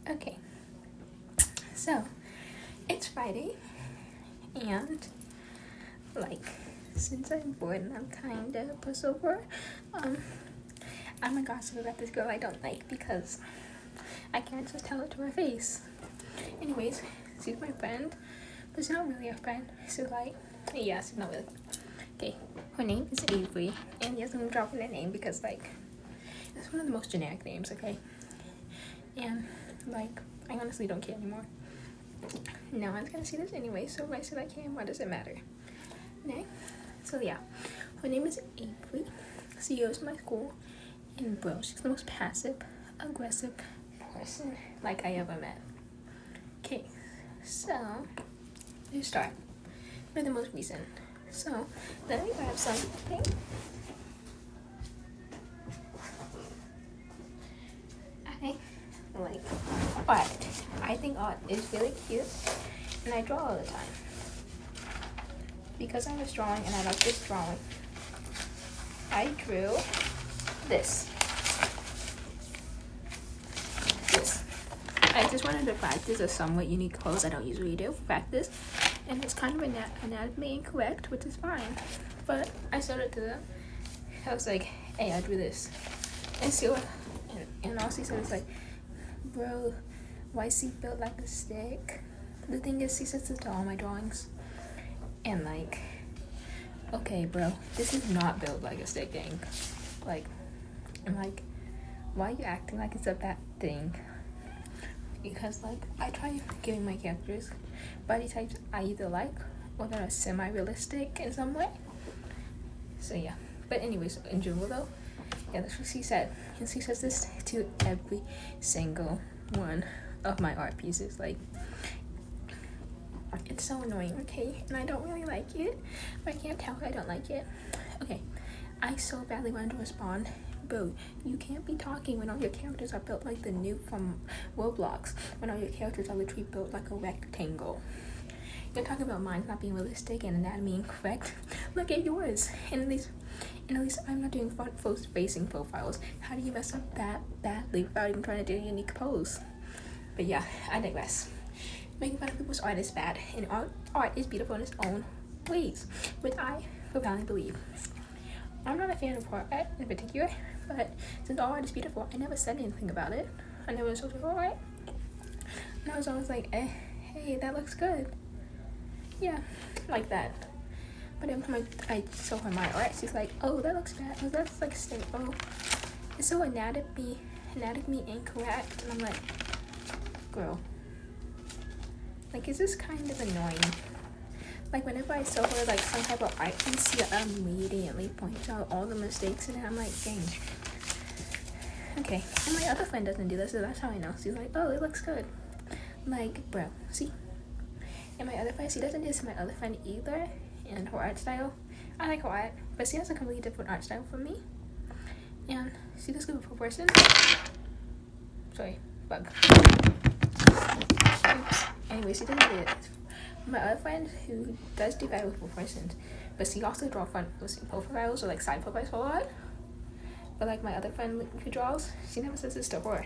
Okay, so it's Friday, and like since I'm bored and I'm kind of pushover, I'm gonna gossip about this girl I don't like because I can't just tell it to her face. Anyways, she's my friend, but she's not really a friend. She's like, yeah, she's not really. Okay, her name is Avery, and yes, I'm dropping her name because like it's one of the most generic names, okay? And like, I honestly don't care anymore. No one's gonna see this anyway, so if I said I can, why does it matter? Okay? So yeah, her name is Avery. She goes to my school, and bro, she's the most passive-aggressive person like I ever met. Okay, so let's start with the most recent. So let me grab something. I like art. I think art is really cute, and I draw all the time. Because I was drawing and I like this drawing, I drew this. I just wanted to practice a somewhat unique pose I don't usually do for practice, and it's kind of anatomically incorrect, which is fine. But I showed it to them. I was like, hey, I drew this. And she was, and all she said was like, bro, why is he built like a stick? The thing is, she says this to all my drawings. And like, okay, bro, this is not built like a stick, gang. Like, I'm like, why are you acting like it's a bad thing? Because like, I try giving my characters body types I either like or that are semi-realistic in some way. So yeah, but anyways, in general though, yeah, that's what she said. And she says this to every single one of my art pieces. Like, it's so annoying, okay? And I don't really like it, but I can't tell her I don't like it. Okay, I so badly wanted to respond. Bro, you can't be talking when all your characters are built like the new from Roblox, when all your characters are literally built like a rectangle. You're talking about mine not being realistic and anatomy incorrect. Look at yours. And at least I'm not doing front-facing profiles. How do you mess up that badly without even trying to do a unique pose? But yeah, I digress. Making fun of people's art is bad, and art is beautiful in its own ways, which I profoundly believe. I'm not a fan of art in particular, but since all art is beautiful, I never said anything about it. I never told her, alright. And I was always like, hey, that looks good. Yeah, like that. But every time I show her my art, she's like, oh, that looks bad. Oh, that's like stick. Oh, it's so anatomy incorrect. And I'm like, girl. Like, is this kind of annoying? Like, whenever I show her, like, some type of art piece, she immediately points out all the mistakes in it. I'm like, dang. Okay, and my other friend doesn't do this, so that's how I know. She's like, oh, it looks good. Like, bro, see? And my other friend, she doesn't do this to my other friend either, and her art style. I like her art, but she has a completely different art style from me. And she does good for person. Sorry, bug. Oops. Anyway, she doesn't do it. My other friend who does do better with proportions, but she also draws front-facing profiles or like side profiles a lot. But like my other friend who draws, she never says this to her.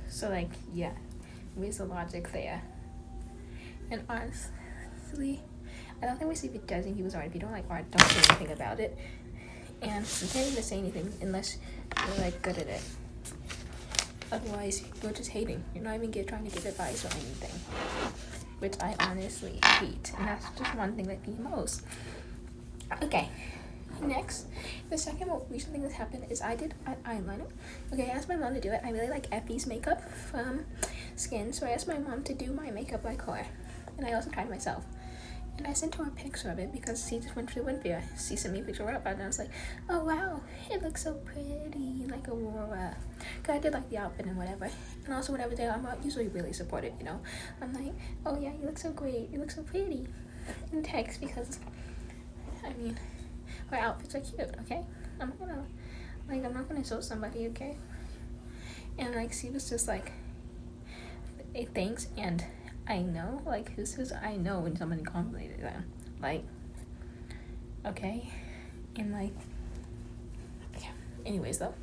So like, yeah, where's the logic there? And honestly, I don't think we should be judging people's art. If you don't like art, don't say anything about it. And you can't even say anything unless you're like good at it. Otherwise, you're just hating. You're not even trying to give advice or anything. Which I honestly hate. And that's just one thing that me most. Okay. Next, the second most recent thing that's happened is I did eyeliner. Okay, I asked my mom to do it. I really like Effie's makeup from Skin. So I asked my mom to do my makeup like her. And I also tried myself. And I sent her a picture of it because she just went to Winfield. She sent me a picture of it, and I was like, oh wow, it looks so pretty, like Aurora. Because I did like the outfit and whatever. And also whenever I'm not usually really supportive, you know. I'm like, oh yeah, you look so great, you look so pretty. In text because, I mean, her outfits are cute, okay? I'm not gonna show somebody, okay? And like, she was just like, hey, thanks, and I know, like, this is, I know when somebody complimented them, like, okay, and like, yeah, anyways though,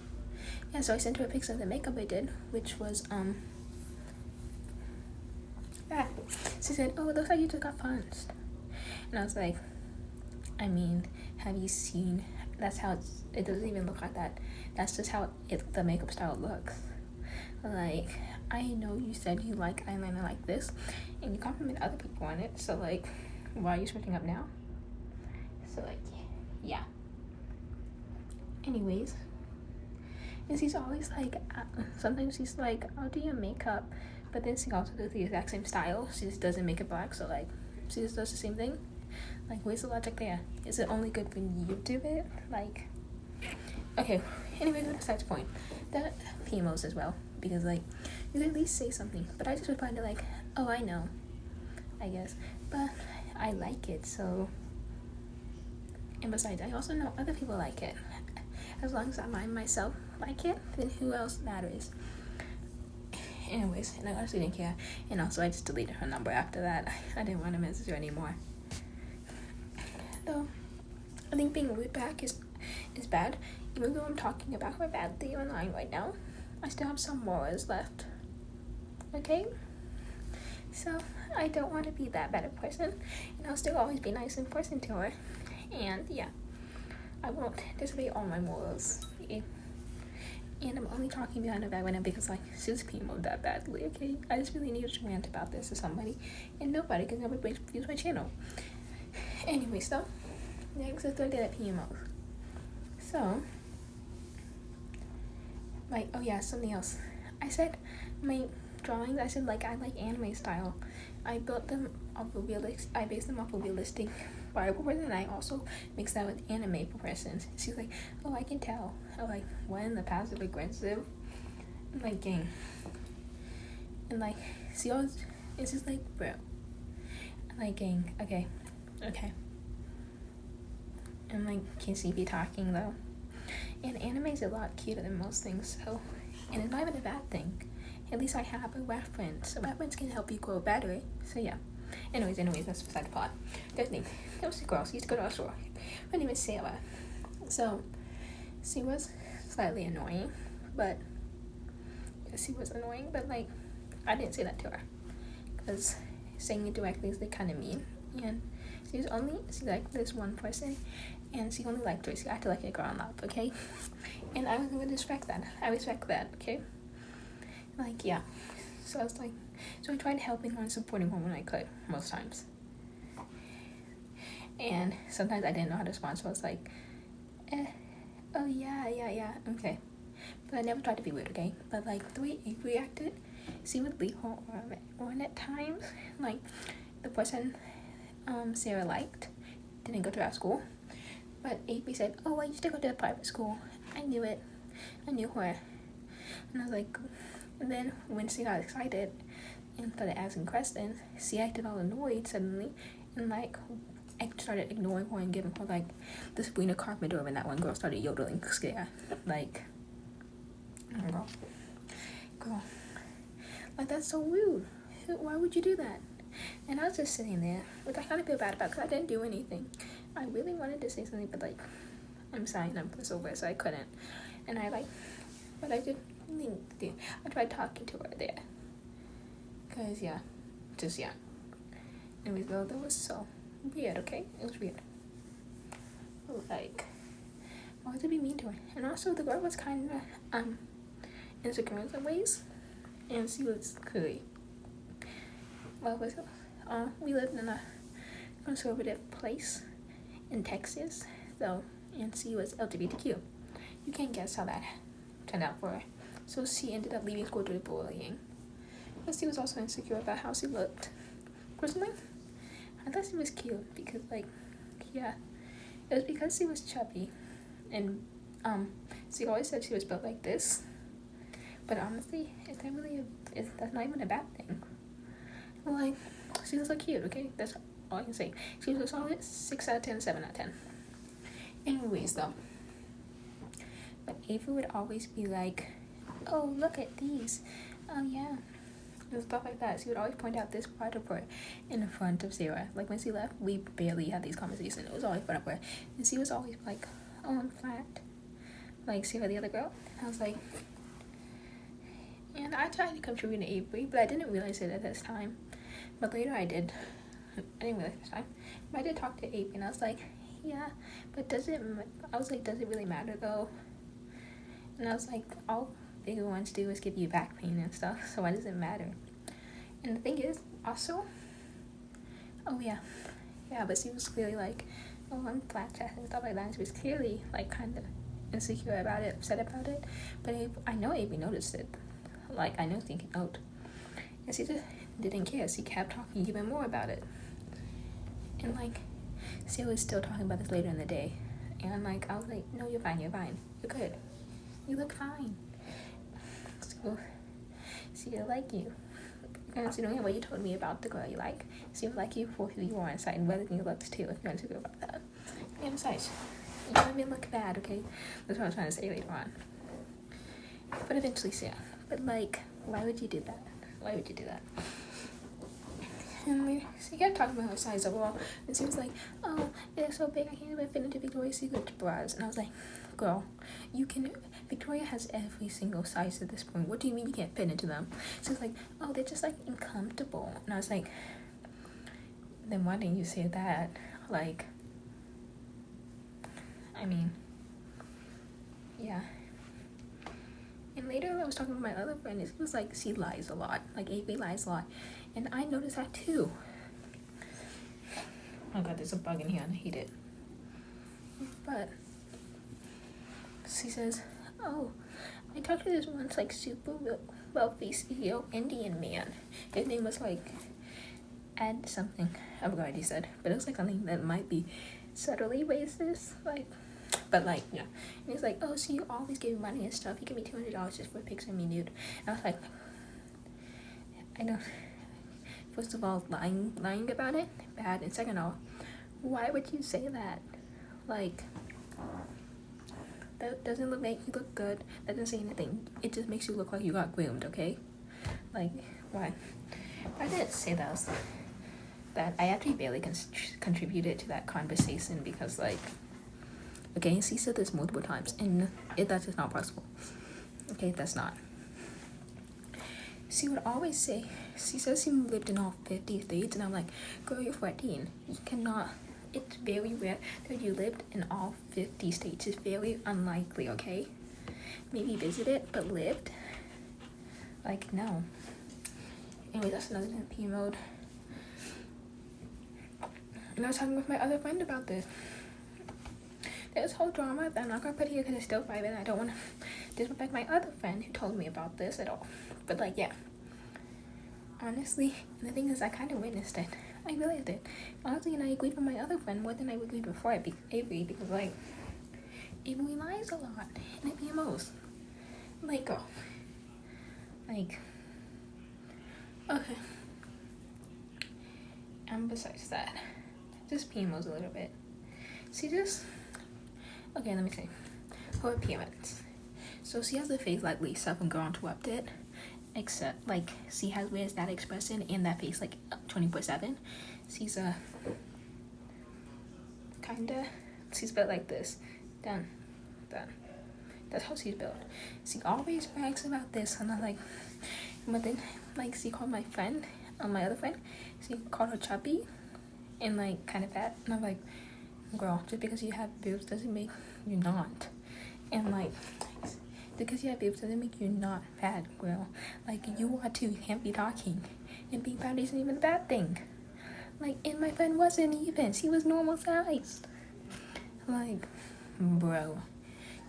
Yeah, so I sent her a picture of the makeup I did, which was that. She said, "Oh, it looks like you just got punched." And I was like, I mean, have you seen? That's how it doesn't even look like that. That's just how the makeup style looks. Like, I know you said you like eyeliner like this, and you compliment other people on it. So like, why are you switching up now? So like, yeah. Anyways, and she's always like, sometimes she's like, "I'll do your makeup," but then she also does the exact same style. She just doesn't make it black. So like, she just does the same thing. Like, where's the logic there? Is it only good when you do it? Like, okay. Anyways, besides the point. The PMOs as well, because like, you can at least say something. But I just replied to like, "Oh, I know, I guess, but I like it, so." And besides, I also know other people like it. As long as I myself like it, then who else matters? Anyways, and I honestly didn't care. And also, I just deleted her number after that. I didn't want to message her anymore. Though, I think being rude back is bad. Even though I'm talking about her badly online right now, I still have some morals left. Okay? So, I don't want to be that bad a person. And I'll still always be nice in person to her. And, yeah. I won't disobey all my morals. Yeah. And I'm only talking behind her back right now because, like, she's PMO'd that badly, okay? I just really needed to rant about this to somebody. And nobody can ever use my channel. Anyways, though, next is 30 at PMO. So, like, oh yeah, something else. I said my drawings, I said, like, I like anime style. I built them off of I based them off of realistic Bible person, and I also mixed that with anime persons. She's like, "Oh, I can tell." I'm like, when the passive-aggressive? I'm like, gang. And like, she always, it's just like, bro. I'm like, gang, okay. And like, can she be talking though? And anime is a lot cuter than most things, so, and it's not even a bad thing. At least I have a reference. A reference can help you grow better. So yeah. Anyways, that's beside the plot. There's name. There was a girl. She used to go to our store. Her name is Sarah. So she was slightly annoying, but like, I didn't say that to her because saying it directly is kind of mean. And she liked this one person, and she only liked her. She acted like a grown up, okay? And I was gonna respect that. I respect that, okay? Like, yeah. So I was like, so I tried helping her and supporting her when I could, most times. And sometimes I didn't know how to respond, so I was like, oh yeah, okay. But I never tried to be weird, okay? But like, the way Eve reacted, she would leave her on at times. Like, the person Sarah liked didn't go to our school, but Avery said, "Oh, I used to go to a private school." I knew it. I knew her. And I was like, and then when she got excited and started asking questions, she acted all annoyed suddenly, and like, I started ignoring her and giving her like the Sabrina Carpenter, and that one girl started yodeling scare. Like, girl, like, that's so rude. Why would you do that? And I was just sitting there, which I kind of feel bad about because I didn't do anything. I really wanted to say something, but like, I'm signing up for sober, so I couldn't. And but I did. I tried talking to her there. Cause yeah. Anyways, though, that was so weird, okay? It was weird. Like, why would they be mean to her? And also, the girl was kind of, insecure in some ways. And she was clearly, we lived in a conservative place in Texas, so, and she was LGBTQ. You can't guess how that turned out for her. So she ended up leaving school due to bullying. But she was also insecure about how she looked. Personally, I thought she was cute because, like, yeah, it was because she was chubby, and she always said she was built like this. But honestly, that's not even a bad thing. Like, she was so cute. Okay, that's all I can say. She was a solid 6 out of 10, 7 out of 10. Anyways, though, but Ava would always be like, "Oh, look at these. Oh, yeah." And stuff like that. She would always point out this part of her in front of Sarah. Like, when she left, we barely had these conversations. It was always front of her. And she was always like, "Oh, I'm flat. like see her the other girl. I was like, and I tried to contribute to Avery, but I didn't realize it at this time. But later I did. I didn't realize this time. But I did talk to Avery, and I was like, yeah, but does it really matter though? And I was like, all they want to do is give you back pain and stuff, so why does it matter? And the thing is, also, oh yeah, but she was clearly like, oh, I'm flat chested and stuff like that, and she was clearly like kind of insecure about it, upset about it, but I know Avery noticed it, like I know thinking out, and she just didn't care. She kept talking even more about it, and like she was still talking about this later in the day, and like I was like, no, you're fine, you're good, you look fine. So she like you, and so knowing what you told me about the girl you like, she would like you for who you are inside, and whether you looks too, if you're insecure about that. And besides, you don't even look bad, okay? That's what I was trying to say later on. But eventually, yeah. But like, why would you do that? Why would you do that? And she kept talking about her size overall, and she was like, oh, it's so big, I can't even fit into Victoria's Secret bras. And I was like, girl, you can. Victoria has every single size at this point. What do you mean you can't fit into them? She was like, oh, they're just like uncomfortable. And I was like, then why didn't you say that? Like, I mean, yeah. And later I was talking with my other friend, and it was like, she lies a lot. Like, Avery lies a lot. And I noticed that too. Oh god, there's a bug in here and I hate it. But she says, oh, I talked to this once like super wealthy CEO Indian man. His name was like Ed something. I forgot what he said. But it was like something that might be subtly racist. Like, but like, yeah. And he's like, oh, so you always give me money and stuff. You give me $200 just for a picture of me nude. And I was like, I don't. First of all, lying about it, bad. And second of all, why would you say that? Like, that doesn't make you look good. That doesn't say anything. It just makes you look like you got groomed, okay? Like, why? I didn't say that I actually barely contributed to that conversation because, like, okay, she said this multiple times, and that's just not possible. Okay, that's not. She would always say, she says she lived in all 50 states, and I'm like, girl, you're 14. You cannot, it's very rare that you lived in all 50 states. It's very unlikely, okay? Maybe visited, but lived? Like, no. Anyway, that's another MP mode. And I was talking with my other friend about this. There's whole drama that I'm not gonna put here because it's still private and I don't want to disrespect my other friend who told me about this at all. But like, yeah. Honestly, and the thing is, I kind of witnessed it. I realized it. Honestly, and I agreed with my other friend more than I agreed before Avery because, like, Avery lies a lot and it PMOs. Like, girl. Like, okay. And besides that, just PMOs a little bit. She just, okay, let me see. Her appearance. So she has a face like Lisa from Girl Interrupted. Except, like, she wears that expression and that face, like, 24/7. She's she's built like this. Done. That's how she's built. She always brags about this, and I'm like, but then, like, she called my friend, my other friend, she called her chubby, and, like, kind of fat, and I'm like, girl, just because you have boobs doesn't make you not. And, like, because you have boobs doesn't make you not fat, girl. Like, you are too. You can't be talking. And being fat isn't even a bad thing. Like, and my friend wasn't even. She was normal sized. Like, bro.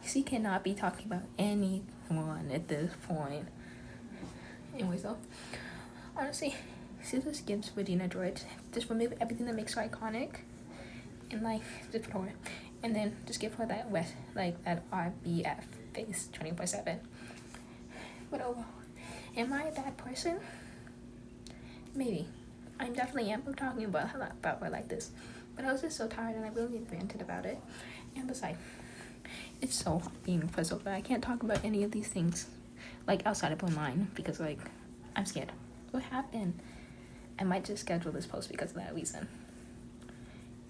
She cannot be talking about anyone at this point. Anyway, so, honestly, she just gives Regina George. Just remove everything that makes her iconic. And, like, just put her. And then just give her that that RBF face 24/7. But overall, am I a bad person? Maybe. I definitely am talking about her like this. But I was just so tired and I really ranted about it. And besides, it's so hard being puzzled that I can't talk about any of these things, like, outside of online because, like, I'm scared. What happened? I might just schedule this post because of that reason.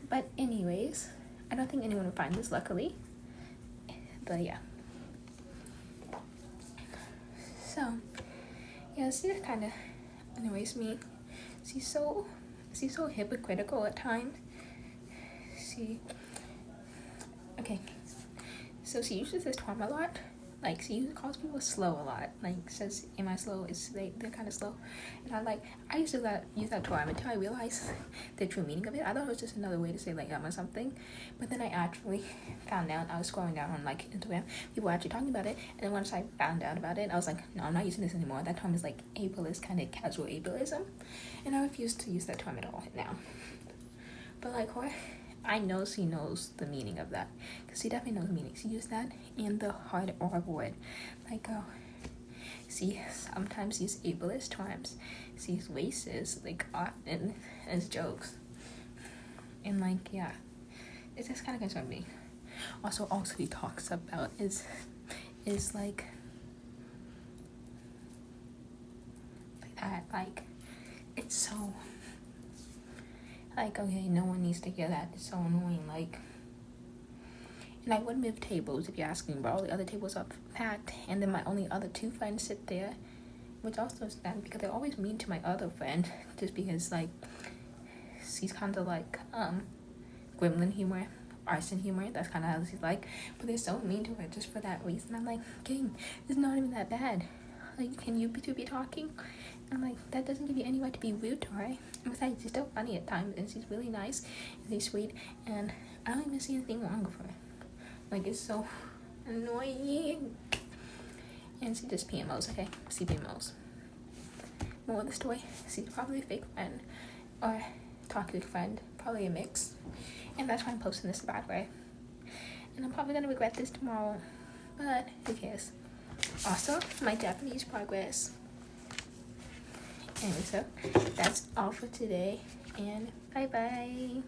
But anyways, I don't think anyone will find this, luckily. But yeah. So yeah, she just kind of annoys me. She's so hypocritical at times. Okay, so she uses this term a lot. Like, she calls people slow a lot. Like, says, am I slow? They're kind of slow. And I used to use that term until I realized the true meaning of it. I thought it was just another way to say, like, I'm or something. But then I actually found out, I was scrolling down on, like, Instagram, people were actually talking about it. And then once I found out about it, I was like, no, I'm not using this anymore. That term is, like, ableist, kind of casual ableism. And I refuse to use that term at all now. But, like, her, I know she knows the meaning of that, because she definitely knows the meaning. She used that in the hard R word. Like, she sometimes uses ableist terms. She's racist, like, often as jokes. And, like, yeah, it just kind of concerns me. Also, he talks about is like that. Like, it's so. Like, okay, no one needs to hear that. It's so annoying. Like, and I would move tables if you're asking, but all the other tables are packed, and then my only other two friends sit there, which also is bad because they're always mean to my other friend, just because, like, she's kind of like gremlin humor, arson humor. That's kind of how she's like, but they're so mean to her just for that reason. I'm like, gang, it's not even that bad. Like, can you two be talking? I'm like, that doesn't give you any right to be rude to her. And besides, she's still funny at times, and she's really nice, and she's sweet, and I don't even see anything wrong with her. Like, it's so annoying. And she just PMOs, okay? She PMOs. More of the story, she's probably a fake friend, or toxic friend, probably a mix. And that's why I'm posting this the bad way. And I'm probably gonna regret this tomorrow, but who cares? Also, my Japanese progress. Anyway, so that's all for today, and bye bye.